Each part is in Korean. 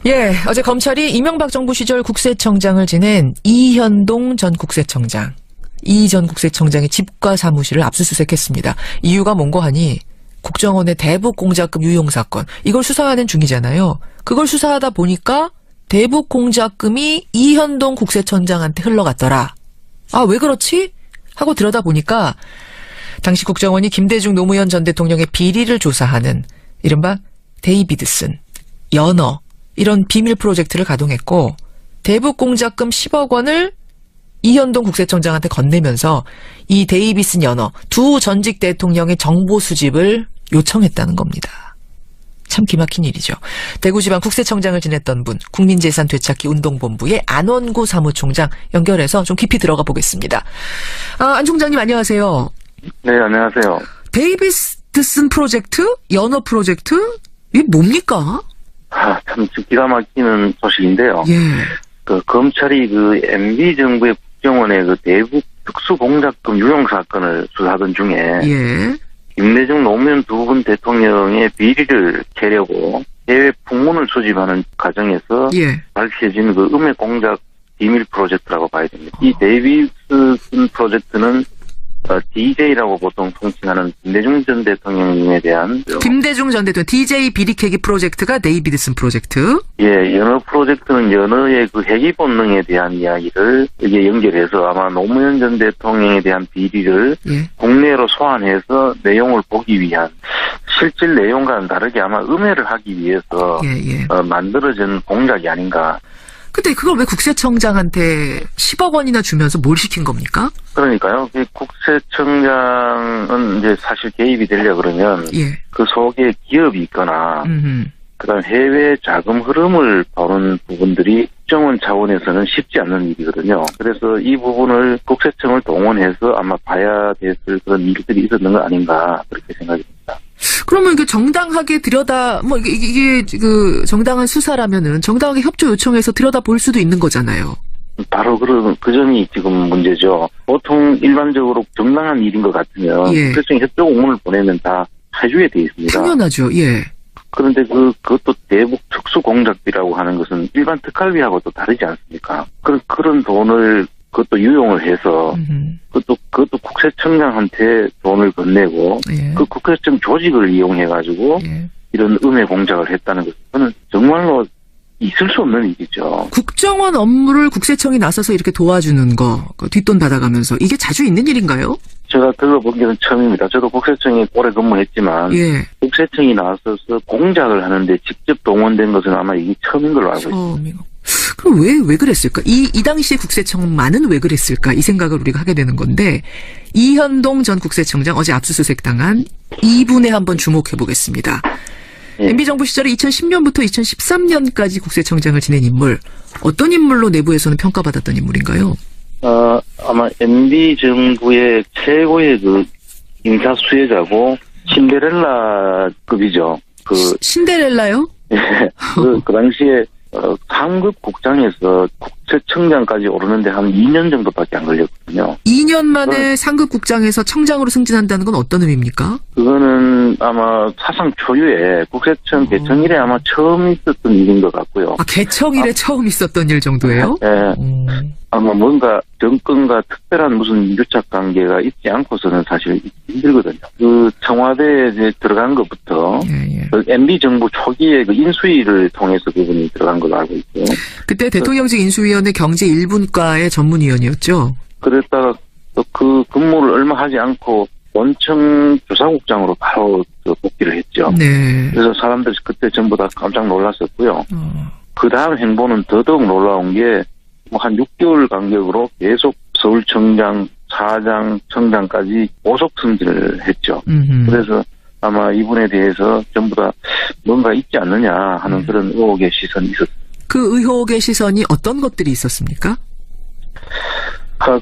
예, 어제 검찰이 이명박 정부 시절 국세청장을 지낸 이현동 전 국세청장, 이 전 국세청장의 집과 사무실을 압수수색했습니다. 이유가 뭔고 하니 국정원의 대북 공작금 유용 사건, 이걸 수사하는 중이잖아요. 그걸 수사하다 보니까 대북 공작금이 이현동 국세청장한테 흘러갔더라. 아, 왜 그렇지? 하고 들여다보니까 당시 국정원이 김대중 노무현 전 대통령의 비리를 조사하는 이른바 데이비드슨, 연어, 이런 비밀 프로젝트를 가동했고 대북 공작금 10억 원을 이현동 국세청장한테 건네면서 이 데이비슨 연어 두 전직 대통령의 정보 수집을 요청했다는 겁니다. 참 기막힌 일이죠. 대구지방 국세청장을 지냈던 분, 국민재산 되찾기 운동본부의 안원구 사무총장 연결해서 좀 깊이 들어가 보겠습니다. 안 총장님 안녕하세요. 네, 안녕하세요. 데이비드슨 프로젝트? 연어 프로젝트? 이게 뭡니까? 참 기가 막히는 소식인데요. 예. 검찰이 MB 정부의 국정원의 대북 특수공작금 유용 사건을 수사하던 중에 예. 김대중 노무현 두 분 대통령의 비리를 캐려고 해외 풍문을 수집하는 과정에서 예. 밝혀진 음해 공작 비밀 프로젝트라고 봐야 됩니다. 이 데이비슨 프로젝트는 DJ라고 보통 통칭하는 김대중 전 대통령에 대한 김대중 전 대통령 DJ 비리 캐기 프로젝트가 데이비드슨 프로젝트. 예, 연어 프로젝트는 연어의 해기 본능에 대한 이야기를 이게 연결해서 아마 노무현 전 대통령에 대한 비리를 예. 국내로 소환해서 내용을 보기 위한 실질 내용과는 다르게 아마 음해를 하기 위해서 예. 만들어진 공작이 아닌가. 근데 그걸 왜 국세청장한테 10억 원이나 주면서 뭘 시킨 겁니까? 그러니까요. 국세청장은 이제 사실 개입이 되려 그러면 예. 그 속에 기업이 있거나 그다음 해외 자금 흐름을 보는 부분들이 국정원 차원에서는 쉽지 않는 일이거든요. 그래서 이 부분을 국세청을 동원해서 아마 봐야 됐을 그런 일들이 있었는 거 아닌가 그렇게 생각이 듭니다. 그러면 이게 정당하게 이게 정당한 수사라면은 정당하게 협조 요청해서 들여다 볼 수도 있는 거잖아요. 바로 그 점이 지금 문제죠. 보통 일반적으로 정당한 일인 것 같으면 예. 국세청에 협조 공문을 보내면 다 해주게 돼 있습니다. 당연하죠. 예. 그런데 그것도 대북 특수공작비라고 하는 것은 일반 특활비하고 또 다르지 않습니까? 그런 돈을 그것도 유용을 해서 그것도 국세청장한테 돈을 건네고 예. 그 국세청 조직을 이용해가지고 예. 이런 음해 공작을 했다는 것은 정말로 있을 수 없는 일이죠. 국정원 업무를 국세청이 나서서 이렇게 도와주는 거, 뒷돈 받아가면서 이게 자주 있는 일인가요? 제가 들어본 게 처음입니다. 저도 국세청에 오래 근무했지만 예. 국세청이 나서서 공작을 하는데 직접 동원된 것은 아마 이게 처음인 걸로 알고 있습니다. 그럼 왜 그랬을까? 이 당시에 국세청만은 왜 그랬을까? 이 생각을 우리가 하게 되는 건데, 이현동 전 국세청장 어제 압수수색 당한 이분에 한번 주목해 보겠습니다. 예. MB정부 시절에 2010년부터 2013년까지 국세청장을 지낸 인물, 어떤 인물로 내부에서는 평가받았던 인물인가요? 아마 MB정부의 최고의 인사 수혜자고, 신데렐라급이죠. 신데렐라요? 예. 그 당시에 상급 국장에서 국세청장까지 오르는데 한 2년 정도밖에 안 걸렸거든요. 2년 만에 상급 국장에서 청장으로 승진한다는 건 어떤 의미입니까? 그거는 아마 사상 초유의 국세청 개청 이래 아마 처음 있었던 일인 것 같고요. 개청 이래 처음 있었던 일 정도예요? 네. 아마 뭔가 정권과 특별한 무슨 유착 관계가 있지 않고서는 사실 힘들거든요. 청와대에 이제 들어간 것부터 MB 정부 초기에 인수위를 통해서 그분이 들어간 걸로 알고 있고요. 그때 대통령직 인수위원회 경제 1분과의 전문위원이었죠. 그랬다가 그 근무를 얼마 하지 않고 원청 조사국장으로 바로 복귀를 했죠. 네. 그래서 사람들이 그때 전부 다 깜짝 놀랐었고요. 그 다음 행보는 더더욱 놀라운 게 한 6개월 간격으로 계속 서울청장, 사장, 청장까지 보석 승진을 했죠. 그래서 아마 이분에 대해서 전부 다 뭔가 있지 않느냐 하는 그런 의혹의 시선이 있었습니다. 그 의혹의 시선이 어떤 것들이 있었습니까?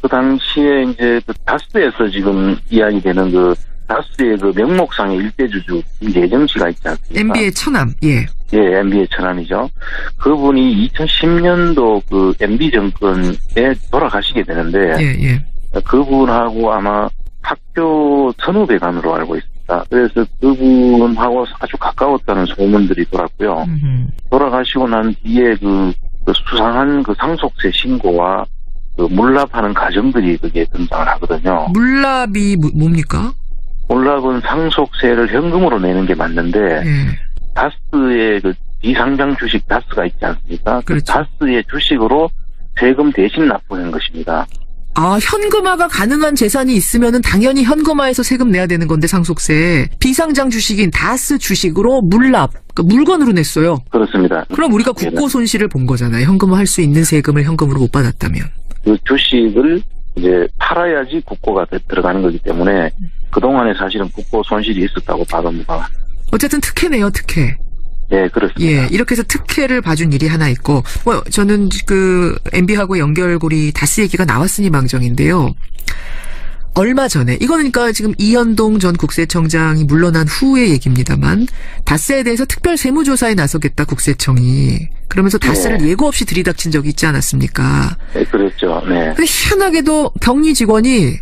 그 당시에 이제 다스에서 지금 이야기되는 다스의 명목상의 일대주주 김재정 씨가 있지 않습니까? MB의 처남, 예. 예, MB의 처남이죠. 그분이 2010년도 MB 정권에 돌아가시게 되는데, 그분하고 아마 학교 선후배관으로 알고 있습니다. 있었습니다. 그래서 그분하고 아주 가까웠다는 소문들이 돌았고요. 돌아가시고 난 뒤에 그 수상한 그 상속세 신고와 그 물납하는 과정들이 그게 등장을 하거든요. 물납이 뭡니까? 물납은 상속세를 현금으로 내는 게 맞는데 다스의 그 비상장 주식 다스가 있지 않습니까? 그렇죠. 그 다스의 주식으로 세금 대신 납부한 것입니다. 아, 현금화가 가능한 재산이 있으면은 당연히 현금화해서 세금 내야 되는 건데 상속세. 비상장 주식인 다스 주식으로 물납, 그러니까 물건으로 냈어요. 그렇습니다. 그럼 우리가 국고 손실을 본 거잖아요. 현금화할 수 있는 세금을 현금으로 못 받았다면. 그 주식을 이제 팔아야지 국고가 들어가는 거기 때문에 그동안에 사실은 국고 손실이 있었다고 봐봅니다. 어쨌든 특혜네요, 특혜. 네, 그렇습니다. 예, 이렇게 해서 특혜를 봐준 일이 하나 있고, 저는 그 MB하고 연결고리 다스 얘기가 나왔으니 망정인데요. 얼마 전에, 이거는 그러니까 지금 이현동 전 국세청장이 물러난 후의 얘기입니다만, 다스에 대해서 특별 세무조사에 나서겠다, 국세청이. 그러면서 다스를 예고 없이 들이닥친 적이 있지 않았습니까? 네, 그랬죠. 네. 근데 희한하게도 격리 직원이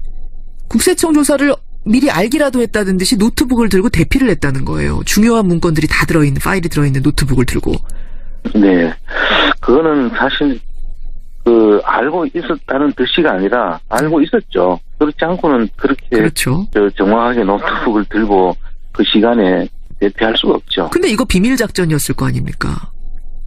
국세청 조사를 미리 알기라도 했다는 듯이 노트북을 들고 대피를 했다는 거예요. 중요한 문건들이 다 들어있는, 파일이 들어있는 노트북을 들고. 네. 그거는 사실, 알고 있었다는 뜻이가 아니라, 알고 있었죠. 그렇지 않고는 그렇게. 그렇죠. 정확하게 노트북을 들고 그 시간에 대피할 수가 없죠. 근데 이거 비밀 작전이었을 거 아닙니까?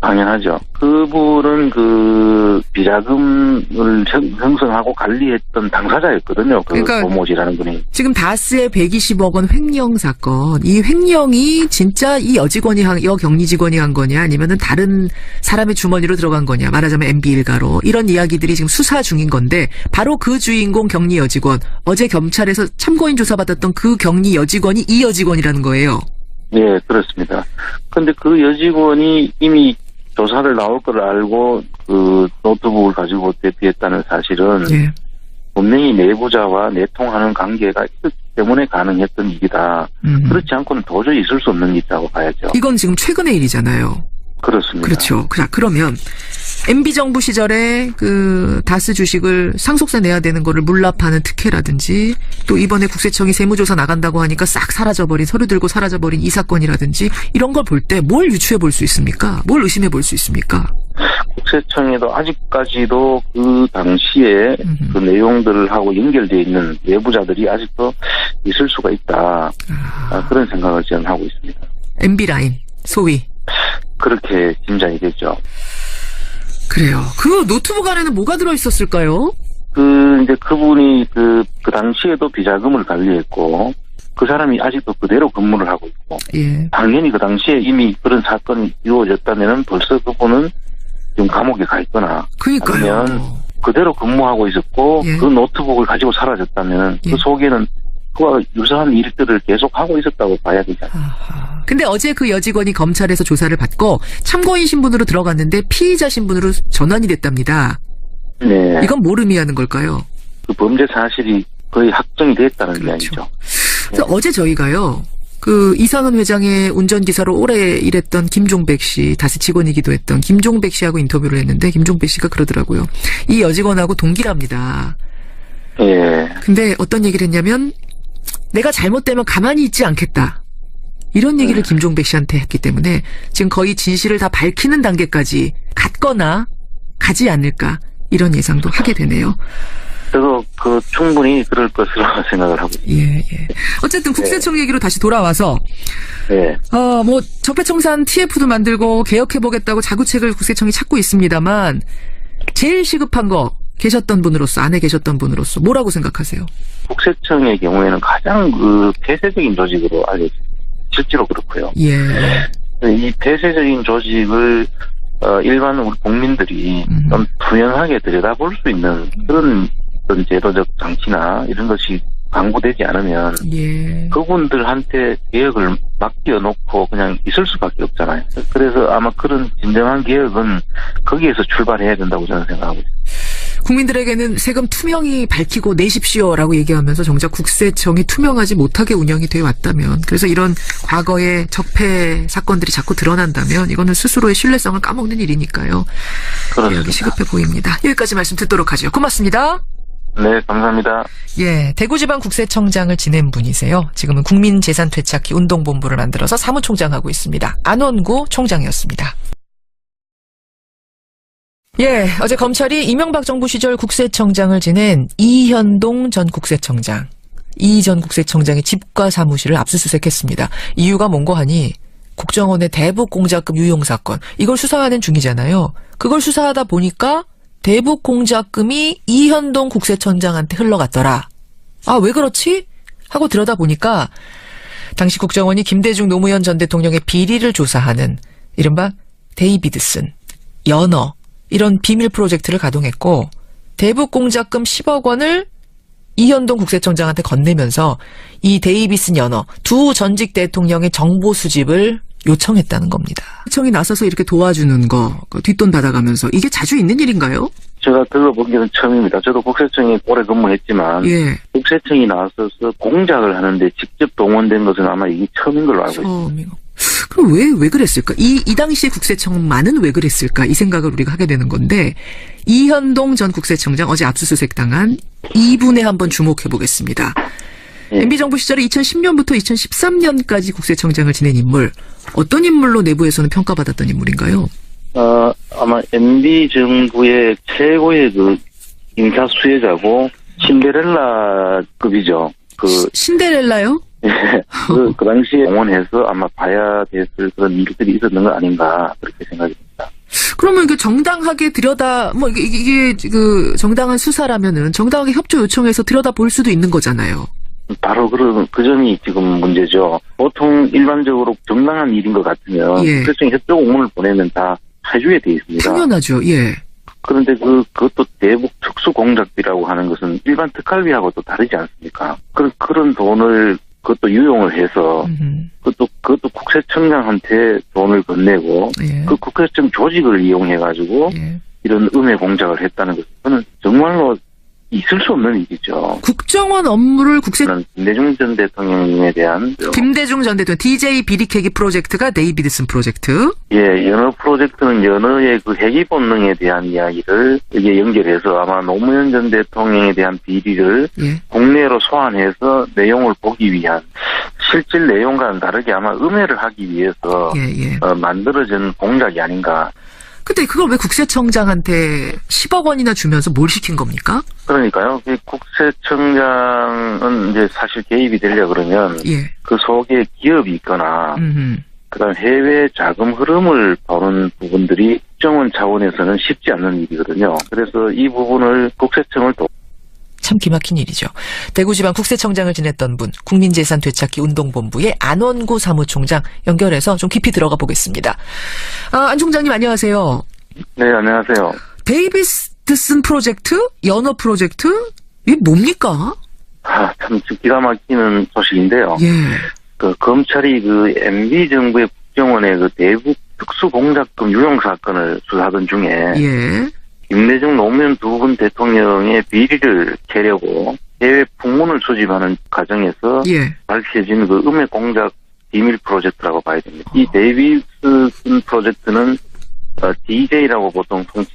당연하죠. 그분은 그 비자금을 형성하고 관리했던 당사자였거든요. 그러니까 고모지라는 분이. 지금 다스의 120억 원 횡령 사건, 이 횡령이 진짜 이 여격리 직원이 한 거냐, 아니면은 다른 사람의 주머니로 들어간 거냐, 말하자면 MB 일가로, 이런 이야기들이 지금 수사 중인 건데, 바로 그 주인공 격리 여직원, 어제 경찰에서 참고인 조사받았던 그 격리 여직원이 이 여직원이라는 거예요. 네, 그렇습니다. 근데 그 여직원이 이미 조사를 나올 걸 알고 그 노트북을 가지고 대피했다는 사실은 분명히 내부자와 내통하는 관계가 있기 때문에 가능했던 일이다. 그렇지 않고는 도저히 있을 수 없는 일이라고 봐야죠. 이건 지금 최근의 일이잖아요. 그렇습니다. 그렇죠. 그러면 MB 정부 시절에 그 다스 주식을 상속세 내야 되는 거를 물납하는 특혜라든지, 또 이번에 국세청이 세무조사 나간다고 하니까 싹 사라져버린, 서류 들고 사라져버린 이 사건이라든지, 이런 걸 볼 때 뭘 유추해 볼 수 있습니까? 뭘 의심해 볼 수 있습니까? 국세청에도 아직까지도 그 당시에 그 내용들하고 연결되어 있는 내부자들이 아직도 있을 수가 있다. 그런 생각을 저는 하고 있습니다. MB 라인, 소위. 그렇게 짐작이 되죠. 그래요. 그 노트북 안에는 뭐가 들어있었을까요? 이제 그분이 그 당시에도 비자금을 관리했고, 그 사람이 아직도 그대로 근무를 하고 있고, 당연히 그 당시에 이미 그런 사건이 이루어졌다면은 벌써 그분은 지금 감옥에 가 있거나, 그러니까요. 아니면 그대로 근무하고 있었고, 그 노트북을 가지고 사라졌다면, 그 속에는 그와 유사한 일들을 계속 하고 있었다고 봐야 되잖아요. 근데 어제 그 여직원이 검찰에서 조사를 받고 참고인 신분으로 들어갔는데 피의자 신분으로 전환이 됐답니다. 네. 이건 뭘 의미하는 걸까요? 그 범죄 사실이 거의 확정이 됐다는 그렇죠. 이야기죠. 그래서 어제 저희가요, 그 이상은 회장의 운전기사로 오래 일했던 김종백 씨, 다스 직원이기도 했던 김종백 씨하고 인터뷰를 했는데, 김종백 씨가 그러더라고요. 이 여직원하고 동기랍니다. 예. 근데 어떤 얘기를 했냐면, 내가 잘못되면 가만히 있지 않겠다. 이런 얘기를 김종백 씨한테 했기 때문에 지금 거의 진실을 다 밝히는 단계까지 갔거나 가지 않을까, 이런 예상도 하게 되네요. 저도 충분히 그럴 것으로 생각을 하고 있습니다. 어쨌든 국세청 얘기로 다시 돌아와서, 적폐청산 TF도 만들고 개혁해보겠다고 자구책을 국세청이 찾고 있습니다만, 제일 시급한 거, 계셨던 분으로서, 안에 계셨던 분으로서 뭐라고 생각하세요? 국세청의 경우에는 가장 폐쇄적인 조직으로 알려져요. 실제로 그렇고요. 이 폐쇄적인 조직을 일반 우리 국민들이 좀 투명하게 들여다볼 수 있는 그런 어떤 제도적 장치나 이런 것이 강구되지 않으면 그분들한테 개혁을 맡겨놓고 그냥 있을 수밖에 없잖아요. 그래서 아마 그런 진정한 개혁은 거기에서 출발해야 된다고 저는 생각하고 있습니다. 국민들에게는 세금 투명히 밝히고 내십시오라고 얘기하면서 정작 국세청이 투명하지 못하게 운영이 되어 왔다면, 그래서 이런 과거의 적폐 사건들이 자꾸 드러난다면 이거는 스스로의 신뢰성을 까먹는 일이니까요. 개혁이 시급해 보입니다. 여기까지 말씀 듣도록 하죠. 고맙습니다. 네, 감사합니다. 예, 대구지방국세청장을 지낸 분이세요. 지금은 국민재산되찾기 운동본부를 만들어서 사무총장하고 있습니다. 안원구 총장이었습니다. 예, 어제 검찰이 이명박 정부 시절 국세청장을 지낸 이현동 전 국세청장, 이 전 국세청장의 집과 사무실을 압수수색했습니다. 이유가 뭔고 하니 국정원의 대북공작금 유용 사건, 이걸 수사하는 중이잖아요. 그걸 수사하다 보니까 대북공작금이 이현동 국세청장한테 흘러갔더라. 아, 왜 그렇지? 하고 들여다보니까 당시 국정원이 김대중 노무현 전 대통령의 비리를 조사하는 이른바 데이비드슨, 연어 이런 비밀 프로젝트를 가동했고 대북공작금 10억 원을 이현동 국세청장한테 건네면서 이 데이비슨 연어 두 전직 대통령의 정보 수집을 요청했다는 겁니다. 청이 나서서 이렇게 도와주는 거, 뒷돈 받아가면서 이게 자주 있는 일인가요? 제가 들어본 게 처음입니다. 저도 국세청에 오래 근무했지만 예. 국세청이 나서서 공작을 하는데 직접 동원된 것은 아마 이게 처음인 걸로 알고 있습니다. 그럼 왜 그랬을까? 이 당시에 국세청만은 왜 그랬을까? 이 생각을 우리가 하게 되는 건데 이현동 전 국세청장 어제 압수수색 당한 이분에 한번 주목해 보겠습니다. 예. MB정부 시절에 2010년부터 2013년까지 국세청장을 지낸 인물, 어떤 인물로 내부에서는 평가받았던 인물인가요? 아마 MB 정부의 최고의 그 인사 수혜자고 신데렐라급이죠. 신데렐라요? 예, 그 당시에 동원해서 아마 봐야 됐을 그런 일들이 있었는 거 아닌가 그렇게 생각합니다. 그러면 이게 정당하게 이게 그 정당한 수사라면은 정당하게 협조 요청해서 들여다 볼 수도 있는 거잖아요. 바로 그 점이 지금 문제죠. 보통 일반적으로 정당한 일인 것 같으면 예. 국세청에 협조 공문을 보내면 다 해주게 돼 있습니다. 당연하죠. 예. 그런데 그것도 대북 특수공작비라고 하는 것은 일반 특활비하고 또 다르지 않습니까? 그런 돈을 그것도 유용을 해서 그것도 국세청장한테 돈을 건네고 예. 그 국세청 조직을 이용해가지고 예. 이런 음해 공작을 했다는 것은 정말로 있을 수 없는 일이죠. 국정원 업무를 김대중 전 대통령에 대한 김대중 전 대통령 DJ 비리캐기 프로젝트가 데이비드슨 프로젝트. 예, 연어 프로젝트는 연어의 그 회귀 본능에 대한 이야기를 이게 연결해서 아마 노무현 전 대통령에 대한 비리를 예. 국내로 소환해서 내용을 보기 위한 실질 내용과는 다르게 아마 음해를 하기 위해서 예. 만들어진 공작이 아닌가. 근데 그걸 왜 국세청장한테 10억 원이나 주면서 뭘 시킨 겁니까? 그러니까요. 국세청장은 이제 사실 개입이 되려 그러면 예. 그 속에 기업이 있거나 그다음 해외 자금 흐름을 보는 부분들이 국정원 차원에서는 쉽지 않는 일이거든요. 그래서 이 부분을 국세청을 참 기막힌 일이죠. 대구지방 국세청장을 지냈던 분, 국민재산되찾기 운동본부의 안원구 사무총장 연결해서 좀 깊이 들어가 보겠습니다. 안 총장님 안녕하세요. 네, 안녕하세요. 데이비드슨 프로젝트? 연어 프로젝트? 이게 뭡니까? 참 기가 막히는 소식인데요. 예. 검찰이 MB 정부의 국정원의 대북 특수공작금 유용 사건을 수사하던 중에 예. 김대중 노무현 두 분 대통령의 비리를 캐려고 해외 풍문을 수집하는 과정에서 예. 밝혀진 음해 공작 비밀 프로젝트라고 봐야 됩니다. 이 데이비드슨 프로젝트는 DJ라고 보통 통칭하는